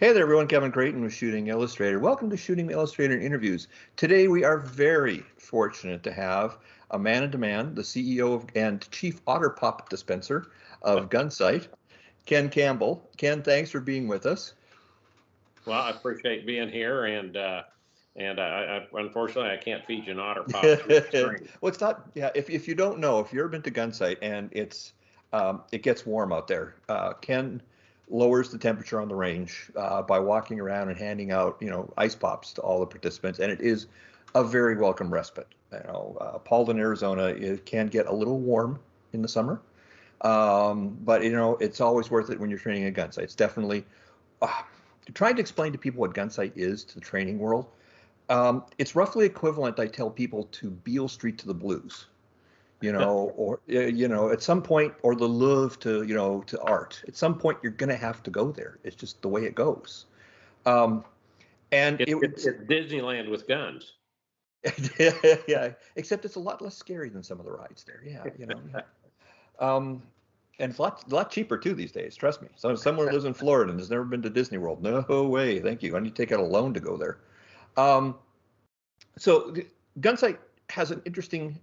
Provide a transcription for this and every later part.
Hey there, everyone. Kevin Creighton with Shooting Illustrated. Welcome to Shooting Illustrated Interviews. Today, we are very fortunate to have a man in demand, the CEO and Chief Otter Pup Dispenser of Gunsite, Ken Campbell. Ken, thanks for being with us. Well, I appreciate being here, and I unfortunately I can't feed you an otter pop through the screen. Well, it's not. Yeah, if you don't know, if you've ever been to Gunsite and it gets warm out there, Ken lowers the temperature on the range by walking around and handing out, ice pops to all the participants, and it is a very welcome respite. Paulden, Arizona, it can get a little warm in the summer, but it's always worth it when you're training at Gunsite. It's definitely trying to explain to people what Gunsite is to the training world. It's roughly equivalent, I tell people, to Beale Street to the Blues. Or at some point, or the Louvre to art. At some point, you're going to have to go there. It's just the way it goes. And it's Disneyland with guns. Yeah, except it's a lot less scary than some of the rides there. Yeah, and it's a lot cheaper too these days. Trust me. Someone lives in Florida and has never been to Disney World. No way, thank you. I need to take out a loan to go there. So Gunsite has an interesting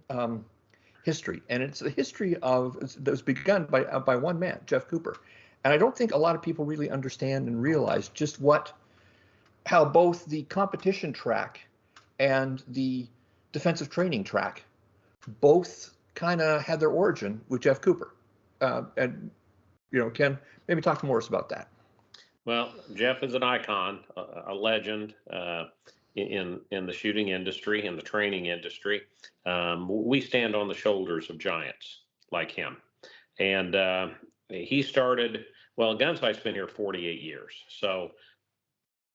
history, and it's a history that was begun by one man, Jeff Cooper. And I don't think a lot of people really understand and realize just how both the competition track and the defensive training track both kind of had their origin with Jeff Cooper. And Ken, maybe talk more about that. Well, Jeff is an icon, a legend in the shooting industry, in the training industry. We stand on the shoulders of giants like him. And he started, Gunsite's been here 48 years. So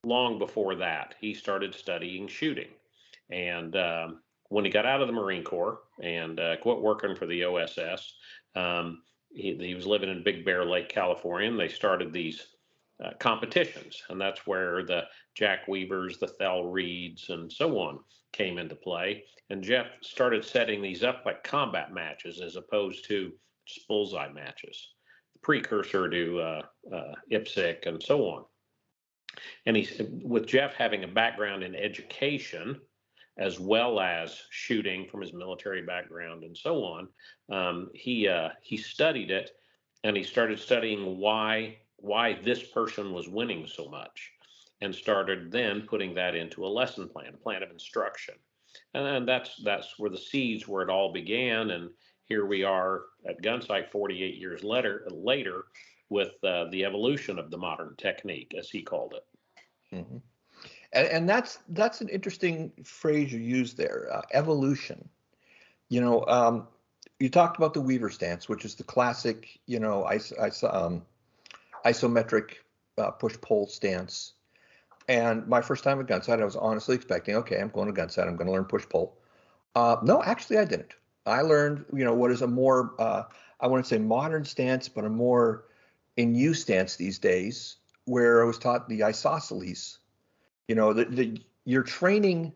long before that, he started studying shooting. And when he got out of the Marine Corps and quit working for the OSS, he was living in Big Bear Lake, California, and they started these competitions, and that's where the Jack Weavers, the Thel Reeds, and so on came into play. And Jeff started setting these up like combat matches as opposed to just bullseye matches, the precursor to IPSC and so on. And with Jeff having a background in education as well as shooting from his military background and so on, he studied it, and he started studying why this person was winning so much, and started then putting that into a lesson plan, a plan of instruction. And then that's where the seeds, where it all began. And here we are at Gunsite 48 years later with the evolution of the modern technique, as he called it. Mm-hmm. And that's an interesting phrase you used there, evolution. You talked about the Weaver stance, which is the classic, isometric push-pull stance. And my first time at Gunsite, I was honestly expecting, okay, I'm going to Gunsite, I'm going to learn push-pull. No, actually, I didn't. I learned, what is a more, I wouldn't say modern stance, but a more in use stance these days, where I was taught the isosceles. Your training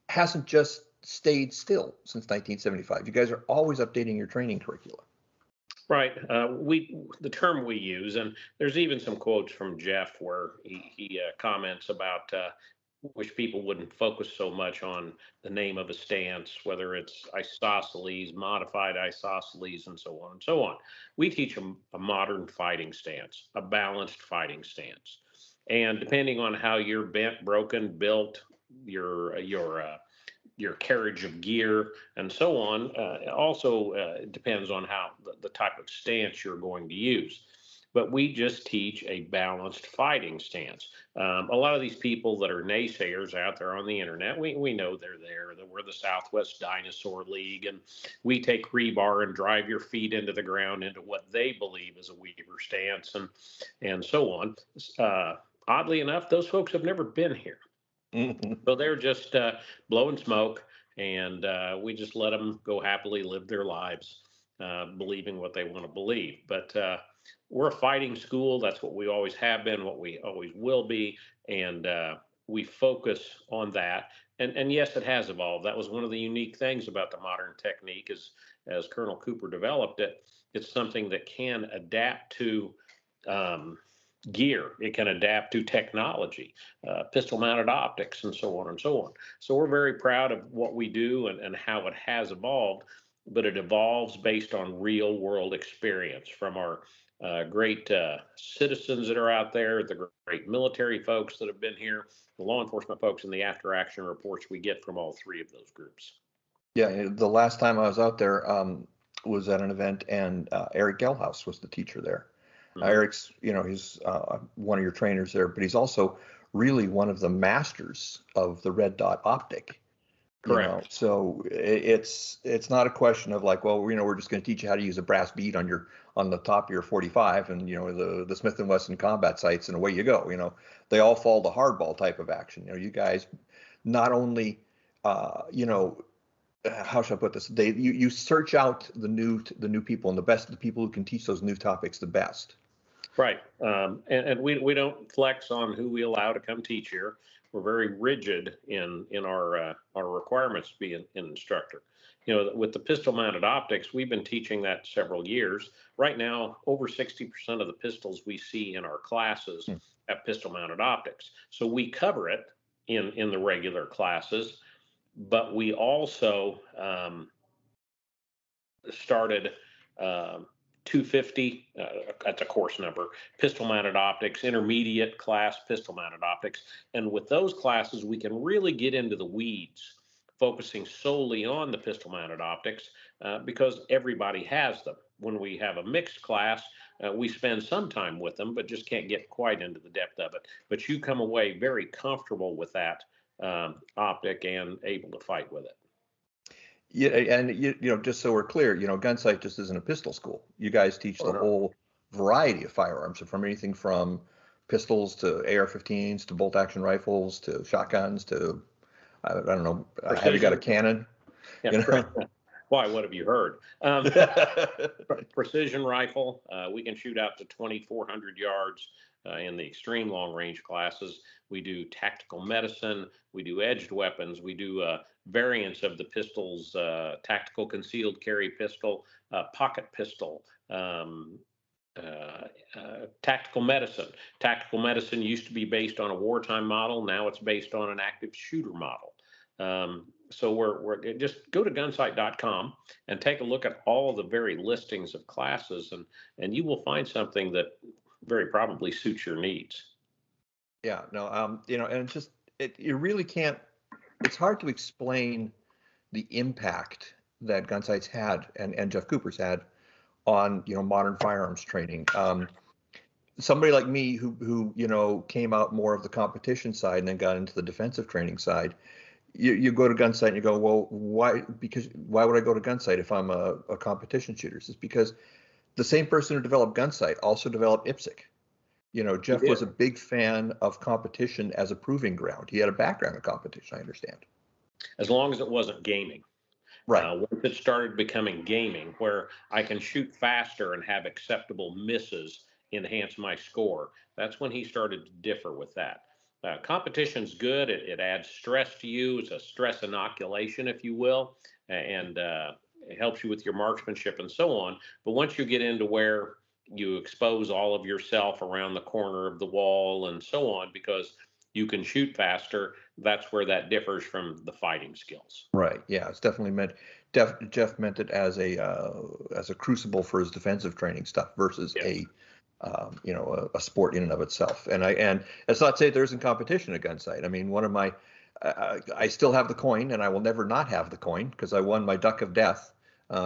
hasn't just stayed still since 1975. You guys are always updating your training curricula. Right. The term we use, and there's even some quotes from Jeff where he comments about wish people wouldn't focus so much on the name of a stance, whether it's isosceles, modified isosceles, and so on and so on. We teach a modern fighting stance, a balanced fighting stance. And depending on how you're bent, broken, built, your carriage of gear, and so on, also depends on how the type of stance you're going to use. But we just teach a balanced fighting stance. A lot of these people that are naysayers out there on the internet, we know they're there, that we're the Southwest Dinosaur League, and we take rebar and drive your feet into the ground into what they believe is a Weaver stance, and so on. Oddly enough, those folks have never been here. Mm-hmm. So they're just blowing smoke, and we just let them go happily live their lives, believing what they want to believe. But we're a fighting school. That's what we always have been, what we always will be, and we focus on that. And yes, it has evolved. That was one of the unique things about the modern technique, is as Colonel Cooper developed it, it's something that can adapt to gear. It can adapt to technology, pistol-mounted optics, and so on and so on. So we're very proud of what we do and how it has evolved, but it evolves based on real-world experience from our great citizens that are out there, the great military folks that have been here, the law enforcement folks, and the after-action reports we get from all three of those groups. Yeah, the last time I was out there was at an event, and Eric Gelhaus was the teacher there. Eric's, he's one of your trainers there, but he's also really one of the masters of the red dot optic. Correct. So it's not a question of like, well, we're just going to teach you how to use a brass bead on the top of your 45 and the Smith & Wesson combat sights, and away you go. They all fall to hardball type of action. You guys not only how should I put this? You search out the new people, and the people who can teach those new topics the best. Right. And we don't flex on who we allow to come teach here. We're very rigid in our requirements to be an instructor. With the pistol mounted optics, we've been teaching that several years. Right now, over 60% of the pistols we see in our classes have pistol mounted optics. So we cover it in the regular classes, but we also started 250, that's a course number, pistol mounted optics, intermediate class pistol mounted optics. And with those classes, we can really get into the weeds, focusing solely on the pistol mounted optics because everybody has them. When we have a mixed class, we spend some time with them, but just can't get quite into the depth of it. But you come away very comfortable with that optic and able to fight with it. Yeah, and just so we're clear, Gunsite just isn't a pistol school. You guys teach the whole variety of firearms, so from anything from pistols to AR-15s to bolt-action rifles to shotguns to I don't know. Have you got a cannon? Yeah, Why? What have you heard? Precision rifle. We can shoot out to 2,400 yards in the extreme long range classes. We do tactical medicine. We do edged weapons. We do variants of the pistols, tactical concealed carry pistol, pocket pistol, tactical medicine. Tactical medicine used to be based on a wartime model. Now it's based on an active shooter model. So we're just go to gunsite.com and take a look at all the very listings of classes, and you will find something that very probably suits your needs. Yeah, no, and it's just you really can't. It's hard to explain the impact that Gunsite's had and Jeff Cooper's had on modern firearms training. Somebody like me who came out more of the competition side and then got into the defensive training side. You go to Gunsite and you go, well, why? Because why would I go to Gunsite if I'm a competition shooter? It's because the same person who developed Gunsite also developed IPSC. Jeff was a big fan of competition as a proving ground. He had a background in competition, I understand. As long as it wasn't gaming. Right. Once it started becoming gaming, where I can shoot faster and have acceptable misses, enhance my score, that's when he started to differ with that. Competition's good. It adds stress to you. It's a stress inoculation, if you will, and it helps you with your marksmanship and so on. But once you get into where you expose all of yourself around the corner of the wall and so on, because you can shoot faster, that's where that differs from the fighting skills. Right. Yeah, it's definitely meant. Jeff meant it as a crucible for his defensive training stuff versus a sport in and of itself. And it's not to say there isn't competition at Gunsite. I mean, one of my, I still have the coin, and I will never not have the coin because I won my Duck of Death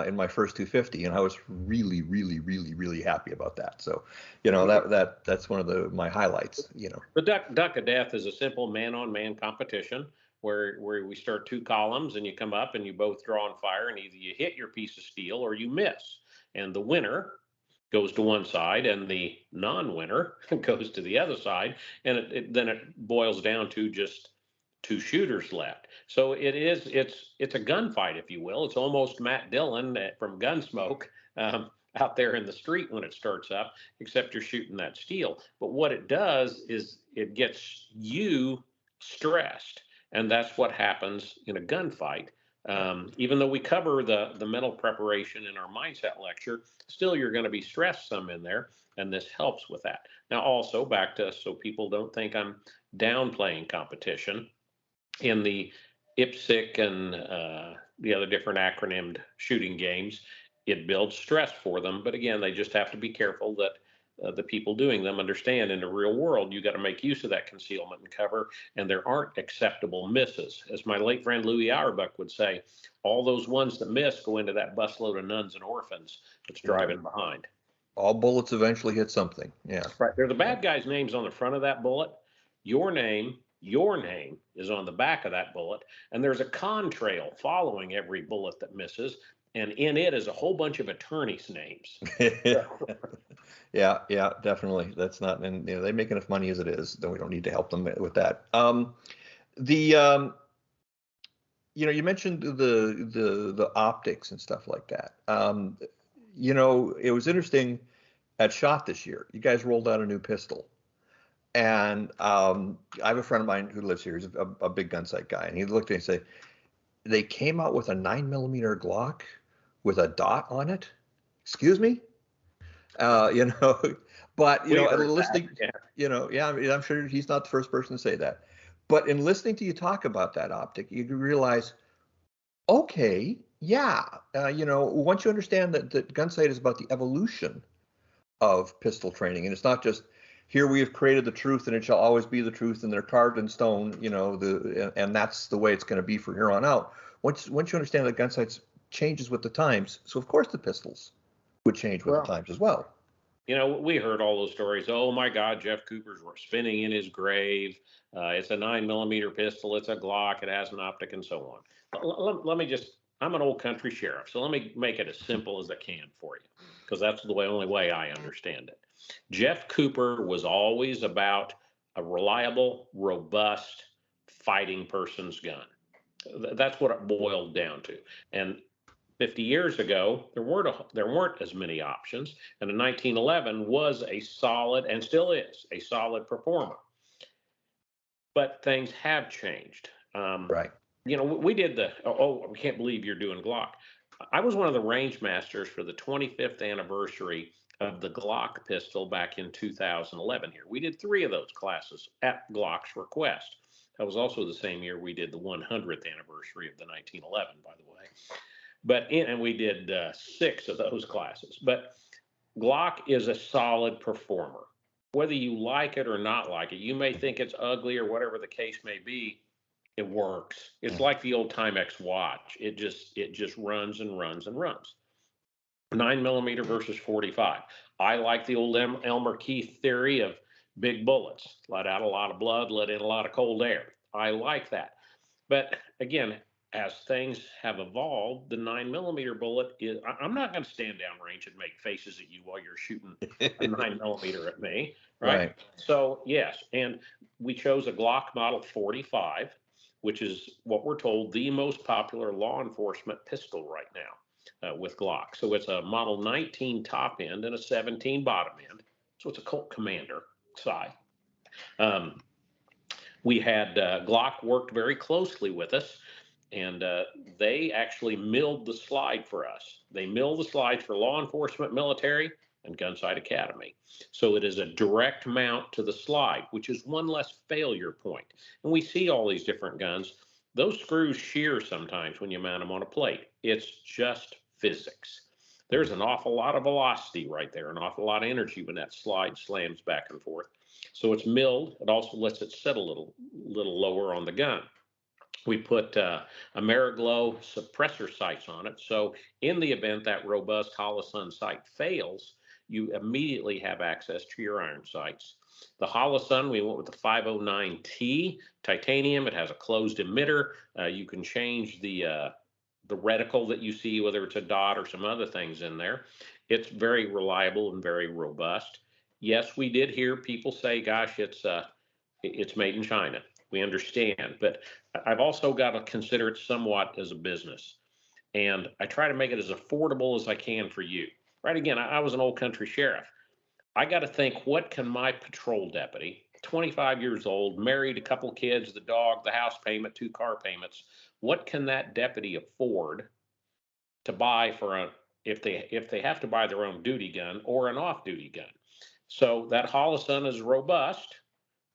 in my first 250, and I was really, really, really, really happy about that. So, that's one of my highlights. The Duck of Death is a simple man-on-man competition where we start two columns and you come up and you both draw and fire, and either you hit your piece of steel or you miss, and the winner goes to one side and the non-winner goes to the other side, and then it boils down to just two shooters left. So it's a gunfight, if you will. It's almost Matt Dillon from Gunsmoke out there in the street when it starts up, except you're shooting that steel. But what it does is it gets you stressed, and that's what happens in a gunfight. Even though we cover the mental preparation in our mindset lecture, still you're going to be stressed some in there, and this helps with that. Now, also back to, so people don't think I'm downplaying competition, in the IPSC and the other different acronymed shooting games, it builds stress for them. But again, they just have to be careful that the people doing them understand in the real world, you got to make use of that concealment and cover, and there aren't acceptable misses. As my late friend Louis Auerbach would say, all those ones that miss go into that busload of nuns and orphans that's driving behind. All bullets eventually hit something. Yeah. Right. They're the bad guys' names on the front of that bullet. Your name is on the back of that bullet, and there's a contrail following every bullet that misses, and in it is a whole bunch of attorneys' names. Yeah, definitely. That's not, and they make enough money as it is, then we don't need to help them with that. You mentioned the optics and stuff like that. It was interesting at SHOT this year. You guys rolled out a new pistol. And I have a friend of mine who lives here. He's a big Gunsite guy. And he looked at me and said, they came out with a 9mm Glock with a dot on it. Excuse me? But, listening, I'm sure he's not the first person to say that. But in listening to you talk about that optic, you realize, okay, once you understand that Gunsite is about the evolution of pistol training, and it's not just, here we have created the truth and it shall always be the truth and they're carved in stone, and that's the way it's going to be from here on out. Once you understand that Gunsite changes with the times, so of course the pistols would change with the times as well. We heard all those stories. Oh my God, Jeff Cooper's spinning in his grave. It's a 9mm pistol. It's a Glock. It has an optic and so on. Let me just, I'm an old country sheriff, so let me make it as simple as I can for you, because that's the only way I understand it. Jeff Cooper was always about a reliable, robust, fighting person's gun. That's what it boiled down to. And 50 years ago, there weren't as many options, and the 1911 was a solid, and still is, a solid performer. But things have changed. Right. We did we can't believe you're doing Glock. I was one of the range masters for the 25th anniversary of the Glock pistol back in 2011 here. We did 3 of those classes at Glock's request. That was also the same year we did the 100th anniversary of the 1911, by the way. And we did 6 of those classes. But Glock is a solid performer. Whether you like it or not like it, you may think it's ugly or whatever the case may be, it works. It's like the old Timex watch. It just runs and runs and runs. 9mm versus 45. I like the old Elmer Keith theory of big bullets. Let out a lot of blood, let in a lot of cold air. I like that. But again, as things have evolved, the 9mm bullet is, I'm not going to stand downrange and make faces at you while you're shooting a 9mm at me, right? So yes, and we chose a Glock Model 45, which is what we're told the most popular law enforcement pistol right now with Glock. So it's a Model 19 top end and a 17 bottom end. So it's a Colt Commander size. We had Glock worked very closely with us, and they actually milled the slide for us. They mill the slides for law enforcement, military, and Gunsite Academy. So it is a direct mount to the slide, which is one less failure point. And we see all these different guns. Those screws shear sometimes when you mount them on a plate. It's just physics. There's an awful lot of velocity right there, an awful lot of energy when that slide slams back and forth. So it's milled. It also lets it sit a little lower on the gun. We put Ameriglow suppressor sights on it. So in the event that robust Holosun sight fails, you immediately have access to your iron sights. The Holosun, we went with the 509T titanium. It has a closed emitter. You can change the reticle that you see, whether it's a dot or some other things in there. It's very reliable and very robust. Yes, we did hear people say, gosh, it's made in China. We understand, but I've also got to consider it somewhat as a business. And I try to make it as affordable as I can for you. Right? Again, I was an old country sheriff. I got to think, what can my patrol deputy, 25 years old, married, a couple kids, the dog, the house payment, 2 car payments, what can that deputy afford to buy for if they have to buy their own duty gun or an off-duty gun. So that Holosun is robust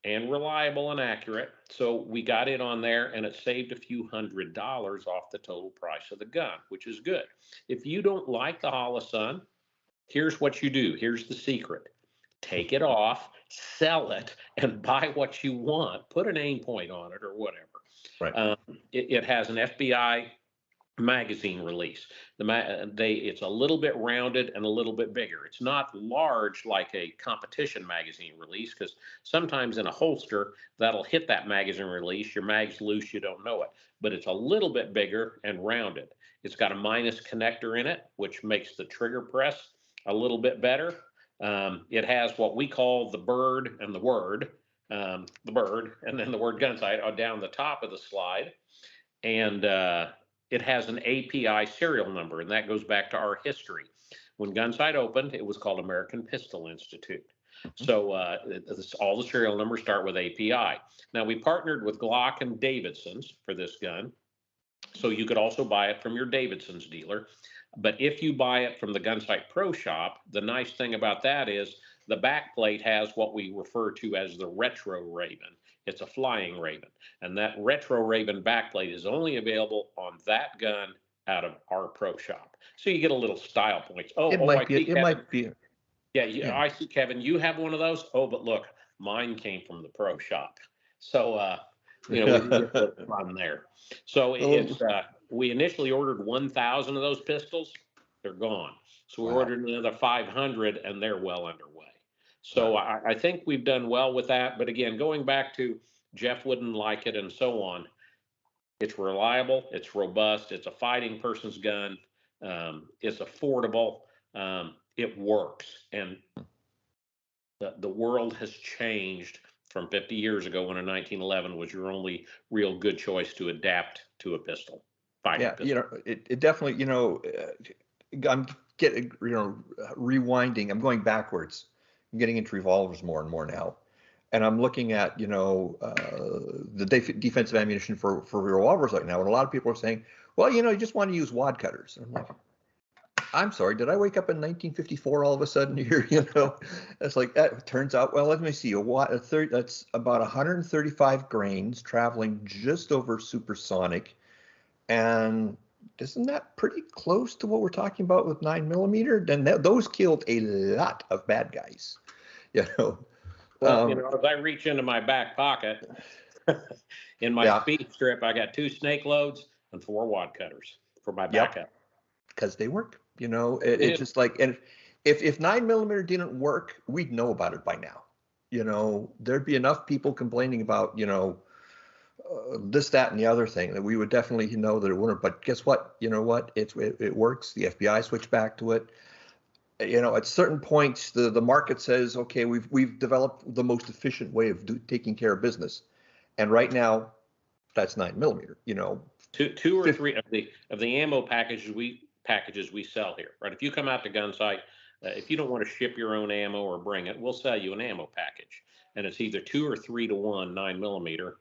and reliable and accurate. So we got it on there, and it saved a few $100 off the total price of the gun, which is good. If you don't like the Holosun, here's what you do. Here's the secret. Take it off, sell it, and buy what you want. Put an aim point on it or whatever. Right. It has an FBI magazine release. It's a little bit rounded and a little bit bigger. It's not large like a competition magazine release, because sometimes in a holster that'll hit that magazine release, your mag's loose, you don't know it. But it's a little bit bigger and rounded. It's got a minus connector in it, which makes the trigger press a little bit better. It has what we call the bird and the word, the bird, and then the word Gunsite down the top of the slide. And it has an API serial number, and that goes back to our history. When Gunsite opened, it was called American Pistol Institute. So all the serial numbers start with API. Now, we partnered with Glock and Davidson's for this gun, so you could also buy it from your Davidson's dealer. But if you buy it from the Gunsite Pro Shop, the nice thing about that is the back plate has what we refer to as the Retro Raven. It's a flying Raven. And that Retro Raven backplate is only available on that gun out of our Pro Shop. So you get a little style points. It might be. Yeah, I see, Kevin, you have one of those. Oh, but look, mine came from the Pro Shop. So, we get fun there. So we initially ordered 1,000 of those pistols. They're gone. So we ordered another 500, and they're well underway. So I think we've done well with that. But again, going back to Jeff wouldn't like it and so on, it's reliable, it's robust, it's a fighting person's gun, it's affordable, it works. And the world has changed from 50 years ago when a 1911 was your only real good choice to adapt to a pistol. Pistol. It definitely, I'm getting, rewinding, I'm going backwards. I'm getting into revolvers more and more now. And I'm looking at, the defensive ammunition for revolvers right now. And a lot of people are saying, well, you just want to use wad cutters. And I'm like, I'm sorry, did I wake up in 1954 all of a sudden here? It's like, that turns out, well, let me see, that's about 135 grains traveling just over supersonic. And isn't that pretty close to what we're talking about with 9mm? Then those killed a lot of bad guys, Well, as I reach into my back pocket, in my speed strip, I got 2 snake loads and 4 wad cutters for my backup. Because they work, it's just like, and if 9mm didn't work, we'd know about it by now. There'd be enough people complaining about, this, that, and the other thing that we would definitely know that it wouldn't. But guess what? It works. The FBI switched back to it. At certain points, the market says, okay, we've developed the most efficient way of taking care of business, and right now, that's 9mm. Two or three of the ammo packages we sell here, right? If you come out to Gunsite, if you don't want to ship your own ammo or bring it, we'll sell you an ammo package, and it's either 2 or 3 to 1 9mm.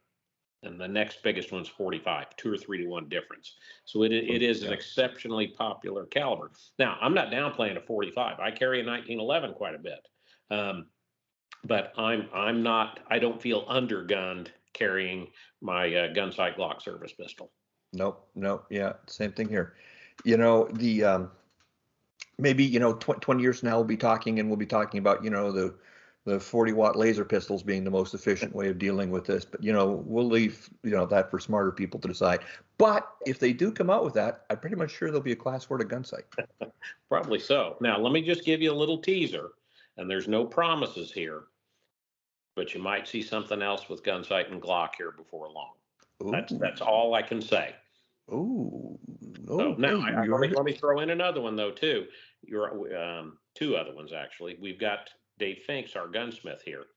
And the next biggest one's 45, 2 or 3 to 1 difference. So it is an exceptionally popular caliber. Now, I'm not downplaying a 45. I carry a 1911 quite a bit, but I don't feel undergunned carrying my Gunsite Glock service pistol. Nope. Yeah, same thing here. Maybe 20 years from now we'll be talking about the 40-watt laser pistols being the most efficient way of dealing with this. But, we'll leave, that for smarter people to decide. But if they do come out with that, I'm pretty much sure there'll be a class 4 to Gunsite. Probably so. Now, let me just give you a little teaser, and there's no promises here, but you might see something else with Gunsite and Glock here before long. That's all I can say. Ooh. So now, let me throw in another one, though, too. 2 other ones, actually. We've got Dave Finks, our gunsmith here.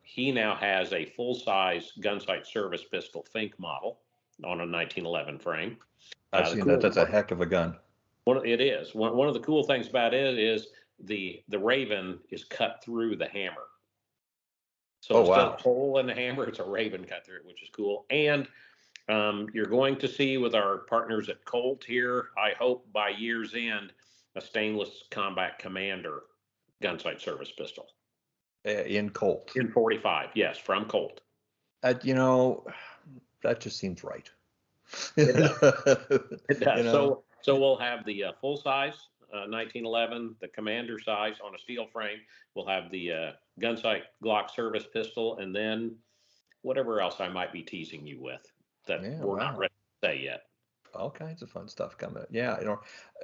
He now has a full-size Gunsite service pistol Fink model on a 1911 frame. I've seen that. That's a heck of a gun. It is. One of the cool things about it is the Raven is cut through the hammer. So instead of a hole in the hammer, it's a Raven cut through it, which is cool. And You're going to see with our partners at Colt here, I hope by year's end, a stainless combat commander gunsight service pistol. In Colt. In 45, yes, from Colt. You know, that just seems right. It does. It does. You know? So we'll have the full size 1911, the commander size on a steel frame. We'll have the gunsight Glock service pistol, and then whatever else I might be teasing you with that we're not ready to say yet. All kinds of fun stuff coming. Yeah,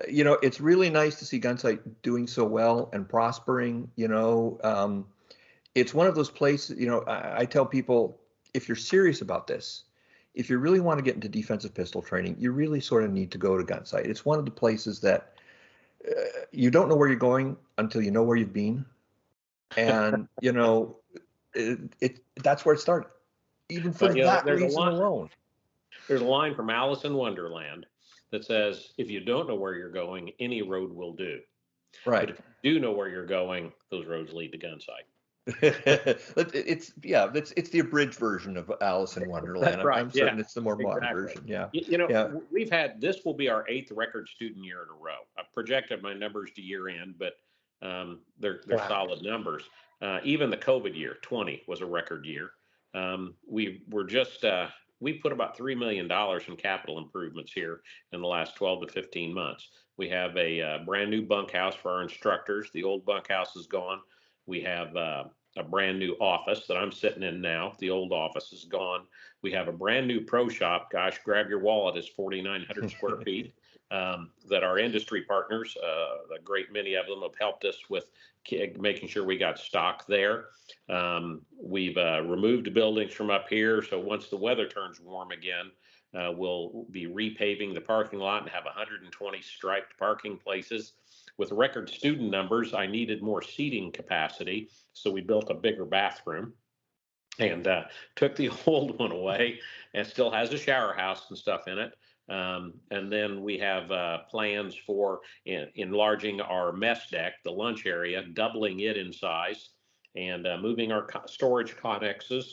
it's really nice to see Gunsite doing so well and prospering. It's one of those places. I tell people, if you're serious about this, if you really want to get into defensive pistol training, you really sort of need to go to Gunsite. It's one of the places that you don't know where you're going until you know where you've been, and that's where it started. Even for that reason alone. There's a line from Alice in Wonderland that says, if you don't know where you're going, any road will do. Right. But if you do know where you're going, those roads lead to Gunsite. It's the abridged version of Alice in Wonderland. That's right. I'm certain it's the more modern version. Yeah. We've had, this will be our 8th record student year in a row. I've projected my numbers to year end, but they're solid numbers. Even the COVID year, 20 was a record year. We put about $3 million in capital improvements here in the last 12 to 15 months. We have a brand new bunkhouse for our instructors. The old bunkhouse is gone. We have a brand new office that I'm sitting in now. The old office is gone. We have a brand new pro shop. Gosh, grab your wallet. It's 4,900 square feet. That our industry partners, a great many of them, have helped us with making sure we got stock there. We've removed buildings from up here, so once the weather turns warm again, we'll be repaving the parking lot and have 120 striped parking places. With record student numbers, I needed more seating capacity, so we built a bigger bathroom and took the old one away, and still has a shower house and stuff in it. And then we have plans for enlarging our mess deck, the lunch area, doubling it in size, and moving our storage connexes,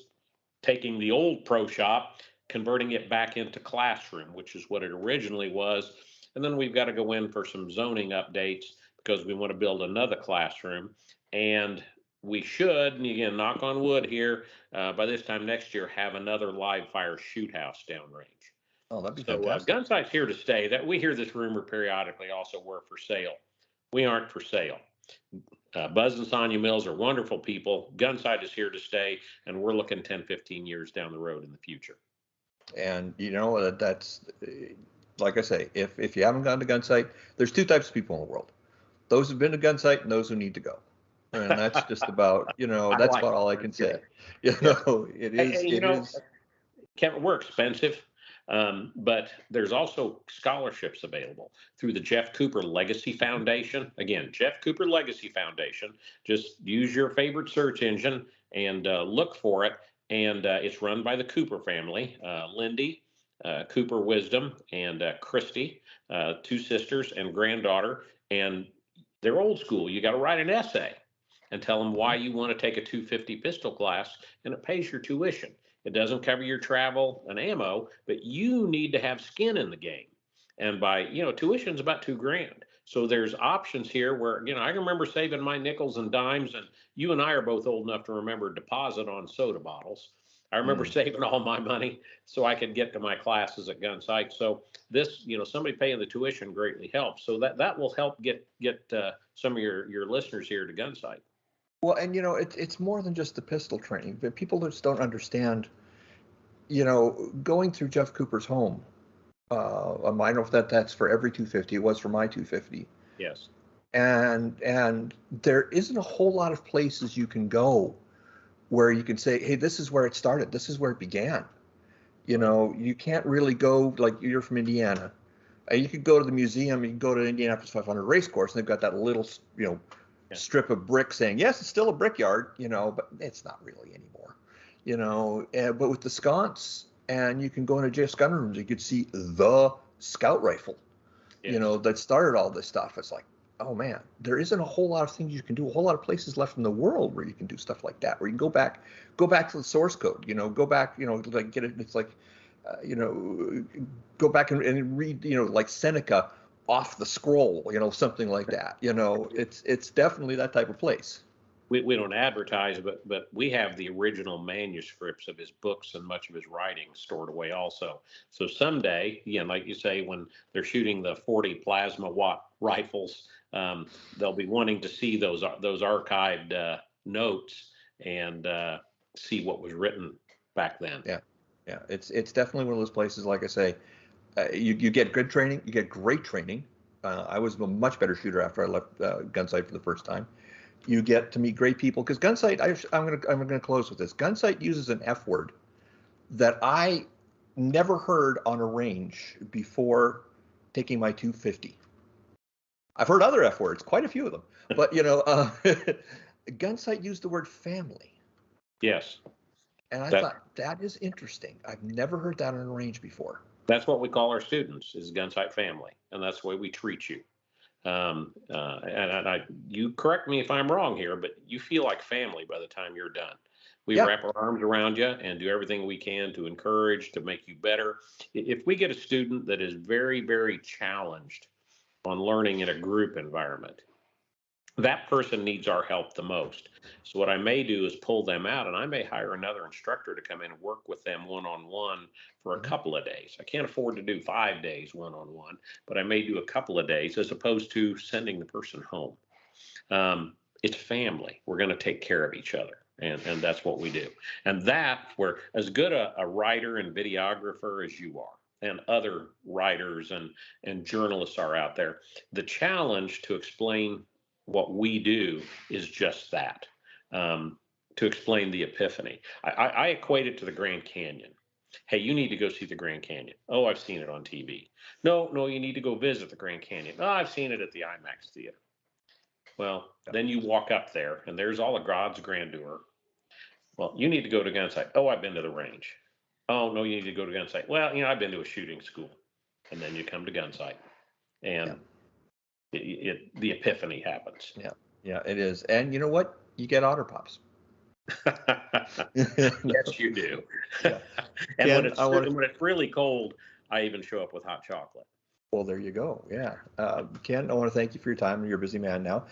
taking the old pro shop, converting it back into classroom, which is what it originally was. And then we've got to go in for some zoning updates because we want to build another classroom. And we should, and again, knock on wood here, by this time next year, have another live fire shoot house downrange. Oh, that'd be fantastic. Gunsite's here to stay. That we hear this rumor periodically also we're for sale. We aren't for sale. Buzz and Sonia Mills are wonderful people. Gunsite is here to stay, and we're looking 10, 15 years down the road in the future. And that's, like I say, if you haven't gone to Gunsite, there's 2 types of people in the world: those who've been to Gunsite and those who need to go. And that's just about, that's about all I can say. It is. Kevin, we're expensive. But there's also scholarships available through the Jeff Cooper Legacy Foundation. Again, Jeff Cooper Legacy Foundation. Just use your favorite search engine and look for it. And it's run by the Cooper family, Lindy, Cooper Wisdom, and Christy, 2 sisters and granddaughter. And they're old school. You got to write an essay and tell them why you want to take a 250 pistol class, and it pays your tuition. It doesn't cover your travel and ammo, but you need to have skin in the game. And by, tuition's about $2,000. So there's options here where, I can remember saving my nickels and dimes, and you and I are both old enough to remember deposit on soda bottles. I remember saving all my money so I could get to my classes at Gunsite. So this, somebody paying the tuition greatly helps. So that will help get some of your listeners here to Gunsite. Well, and it's more than just the pistol training, but people just don't understand, going through Jeff Cooper's home. I don't know if that's for every 250. It was for my 250. Yes. And there isn't a whole lot of places you can go where you can say, hey, this is where it started. This is where it began. You can't really go, like, you're from Indiana. You could go to the museum. You can go to Indianapolis 500 race course, and they've got that little, strip of brick saying, yes, it's still a brickyard, but it's not really anymore, but with the sconce, and you can go into JS gun rooms, you could see the scout rifle, that started all this stuff. It's like, oh man, there isn't a whole lot of things you can do, a whole lot of places left in the world where you can do stuff like that, where you can go back to the source code, go back, like get it. It's like, go back and read, like Seneca off the scroll, something like that. It's definitely that type of place. We don't advertise, but we have the original manuscripts of his books and much of his writing stored away also. So someday, again, like you say, when they're shooting the 40 plasma watt rifles, they'll be wanting to see those archived notes and see what was written back then. Yeah, it's definitely one of those places. Like I say, you get good training, you get great training. I was a much better shooter after I left Gunsite for the first time. You get to meet great people because Gunsite. I'm gonna close with this. Gunsite uses an F word that I never heard on a range before taking my 250. I've heard other F words, quite a few of them, but Gunsite used the word family. Yes. And I thought that is interesting. I've never heard that on a range before. That's what we call our students, is Gunsite family, and that's the way we treat you. You correct me if I'm wrong here, but you feel like family by the time you're done. We wrap our arms around you and do everything we can to encourage, to make you better. If we get a student that is very, very challenged on learning in a group environment, that person needs our help the most. So what I may do is pull them out, and I may hire another instructor to come in and work with them one-on-one for a couple of days. I can't afford to do 5 days one-on-one, but I may do a couple of days as opposed to sending the person home. It's family. We're going to take care of each other. And that's what we do. And that, where as good a writer and videographer as you are, and other writers and journalists are out there, the challenge to explain what we do is just that, to explain the epiphany. I equate it to the Grand Canyon. Hey, you need to go see the Grand Canyon. Oh, I've seen it on TV. No, you need to go visit the Grand Canyon. Oh, I've seen it at the IMAX theater. Well, then you walk up there and there's all of God's grandeur. Well, you need to go to Gunsite. Oh, I've been to the range. Oh, no, you need to go to Gunsite. Well, I've been to a shooting school. And then you come to Gunsite and the epiphany happens. Yeah, it is. And you know what? You get otter pops. Yes, you do. Yeah. And Ken, when it's really cold, I even show up with hot chocolate. Well, there you go. Yeah. Ken, I want to thank you for your time. You're a busy man now.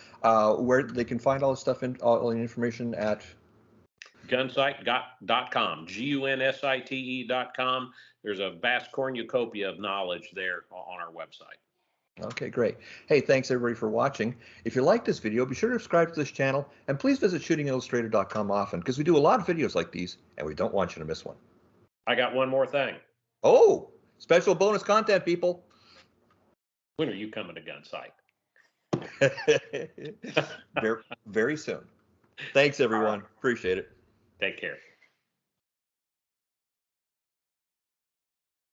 Where they can find all the stuff and all the information at gunsite.com, gunsite.com. There's a vast cornucopia of knowledge there on our website. Okay, great. Hey, thanks everybody for watching. If you like this video, be sure to subscribe to this channel, and please visit shootingillustrated.com often, because we do a lot of videos like these, and we don't want you to miss one. I got one more thing. Oh, special bonus content, people. When are you coming to Gunsite? Very, very soon. Thanks, everyone. Appreciate it. Take care.